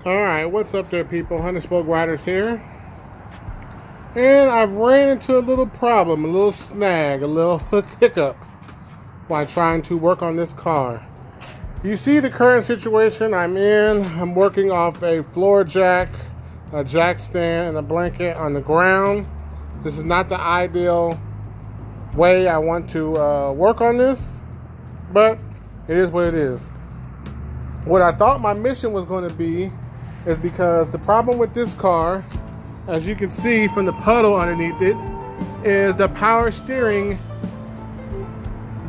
Alright, what's up there, people? Hunter Spoke Riders here. And I've ran into a little problem, a little snag, a little hiccup while trying to work on this car. You see the current situation I'm in. I'm working off a floor jack, a jack stand, and a blanket on the ground. This is not the ideal way I want to work on this, but it is what it is. What I thought my mission was going to be is because the problem with this car, as you can see from the puddle underneath it, is the power steering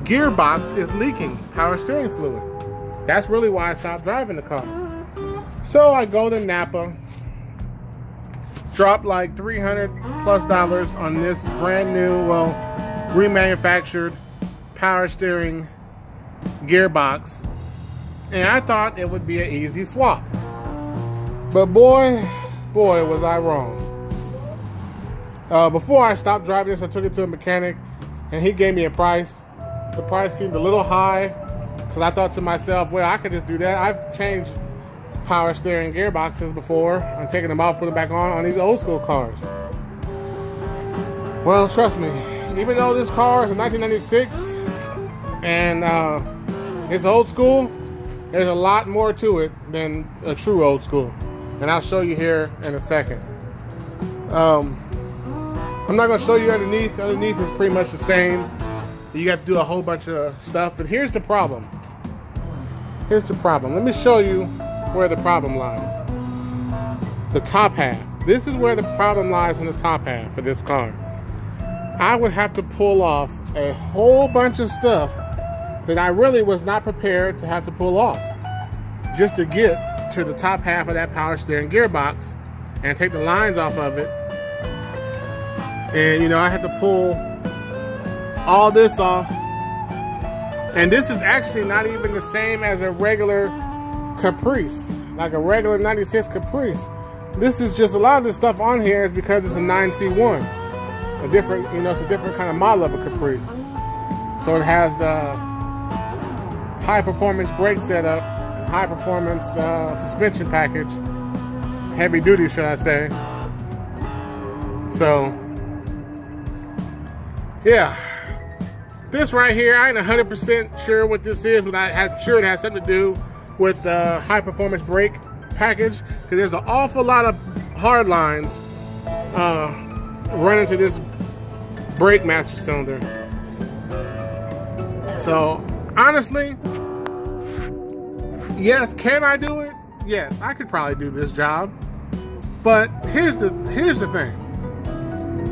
gearbox is leaking power steering fluid. That's really why I stopped driving the car. So I go to Napa, drop like $300+ on this brand new, well, remanufactured power steering gearbox, and I thought it would be an easy swap. But boy, was I wrong. Before I stopped driving this, I took it to a mechanic, and he gave me a price. The price seemed a little high, because I thought to myself, well, I could just do that. I've changed power steering gearboxes before. I'm taking them off, putting them back on these old school cars. Well, trust me, even though this car is a 1996, and it's old school, there's a lot more to it than a true old school. And I'll show you here in a second. I'm not gonna show you underneath. Underneath is pretty much the same. You got to do a whole bunch of stuff, but here's the problem. Here's the problem. Let me show you where the problem lies. The top half. This is where the problem lies in the top half for this car. I would have to pull off a whole bunch of stuff that I really was not prepared to have to pull off just to get to the top half of that power steering gearbox and take the lines off of it. And you know, I had to pull all this off, and this is actually not even the same as a regular Caprice, like a regular 96 Caprice. This is just, a lot of this stuff on here is because it's a 9C1, a different, you know, it's a different kind of model of a Caprice. So it has the high performance brake setup, high performance suspension package, heavy duty, should I say. So yeah, this right here, I ain't 100% sure what this is, but I'm sure it has something to do with the high performance brake package, because there's an awful lot of hard lines running to this brake master cylinder. So honestly, yes, can I do it? Yes, I could probably do this job. But here's the thing.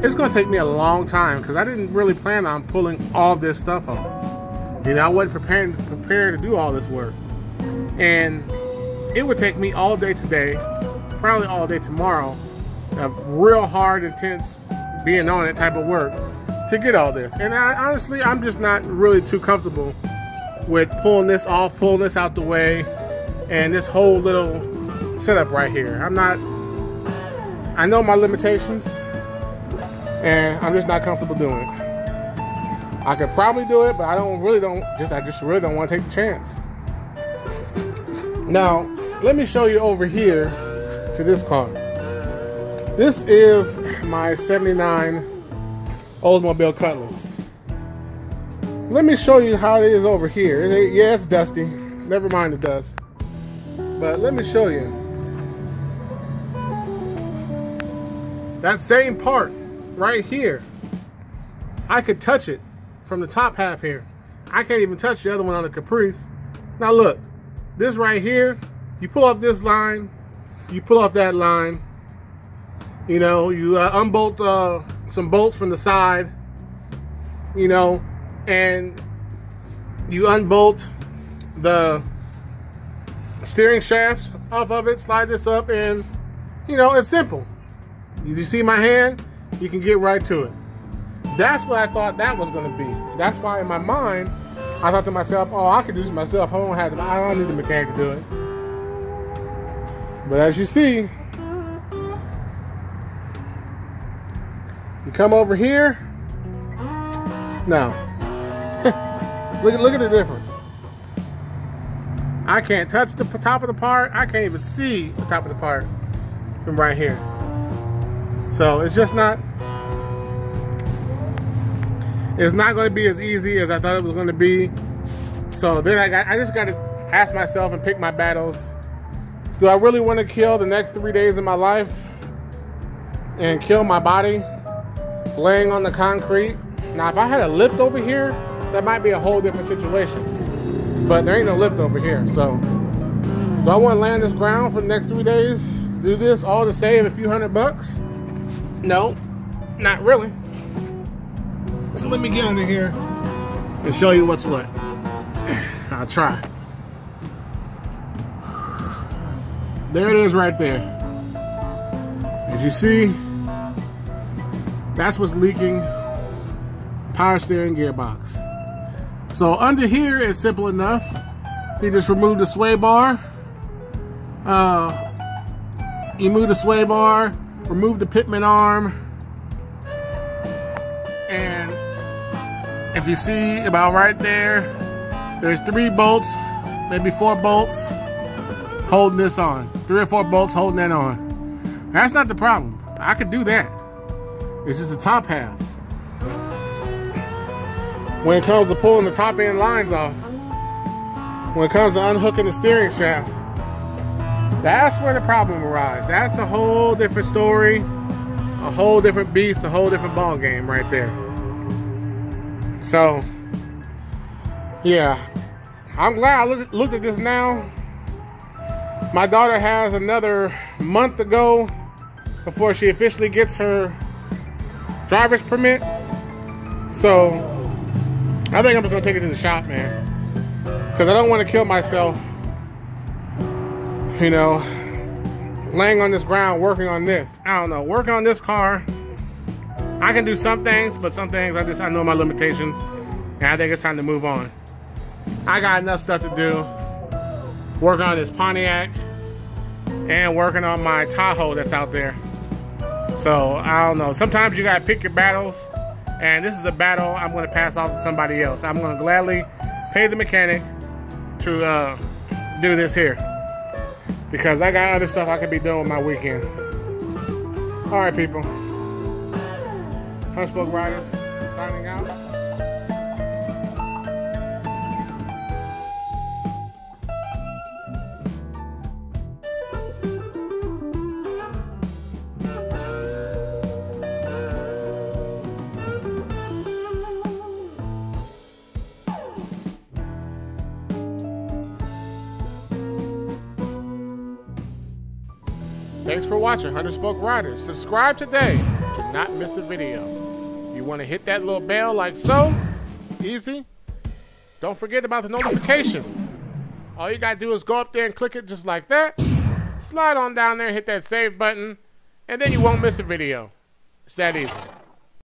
It's gonna take me a long time, because I didn't really plan on pulling all this stuff off. You know, I wasn't prepared to do all this work. And it would take me all day today, probably all day tomorrow, a real hard, intense, being on it type of work to get all this. And honestly, I'm just not really too comfortable with pulling this off, pulling this out the way, and this whole little setup right here. I know my limitations, and I'm just not comfortable doing it. I could probably do it, but I just really don't want to take the chance. Now, let me show you over here to this car. This is my 79 Oldsmobile Cutlass. Let me show you how it is over here. Yeah, it's dusty. Never mind the dust. But let me show you. That same part right here, I could touch it from the top half here. I can't even touch the other one on the Caprice. Now look, this right here, you pull off this line, you pull off that line, you know, you unbolt some bolts from the side, you know, and you unbolt the steering shaft off of it, slide this up, and you know, it's simple. You see my hand? You can get right to it. That's what I thought that was going to be. That's why in my mind, I thought to myself, oh, I could do this myself. I don't need the mechanic to do it. But as you see, you come over here. Now, look at the difference. I can't touch the top of the part. I can't even see the top of the part from right here. So it's just not, it's not going to be as easy as I thought it was going to be. So then I just got to ask myself and pick my battles. Do I really want to kill the next 3 days of my life and kill my body laying on the concrete? Now, if I had a lift over here, that might be a whole different situation. But there ain't no lift over here. So do I want to lay on this ground for the next 3 days? Do this all to save a few $100? No, not really. So let me get under here and show you what's what. I'll try. There it is right there. As you see, that's what's leaking. Power steering gearbox. So under here is simple enough. You just remove the sway bar. You move the sway bar, remove the pitman arm, and if you see about right there, there's 3 bolts, maybe 4 bolts holding this on. 3 or 4 bolts holding that on. That's not the problem. I could do that. It's just the top half. When it comes to pulling the top end lines off, when it comes to unhooking the steering shaft, that's where the problem arises. That's a whole different story, a whole different beast, a whole different ball game right there. So, yeah, I'm glad I looked at this now. My daughter has another month to go before she officially gets her driver's permit. So, I think I'm just gonna take it to the shop, man, because I don't want to kill myself, you know, laying on this ground working on this. I don't know, working on this car, I can do some things, but some things I know my limitations, and I think it's time to move on. I got enough stuff to do, working on this Pontiac and working on my Tahoe that's out there. So I don't know, sometimes you gotta pick your battles, and this is a battle I'm gonna pass off to somebody else. I'm gonna gladly pay the mechanic to do this here, because I got other stuff I could be doing with my weekend. All right, people. Unspoke Riders signing out. Thanks for watching Unspoke Riders. Subscribe today to not miss a video. You want to hit that little bell like so? Easy. Don't forget about the notifications. All you gotta do is go up there and click it just like that. Slide on down there, hit that save button, and then you won't miss a video. It's that easy.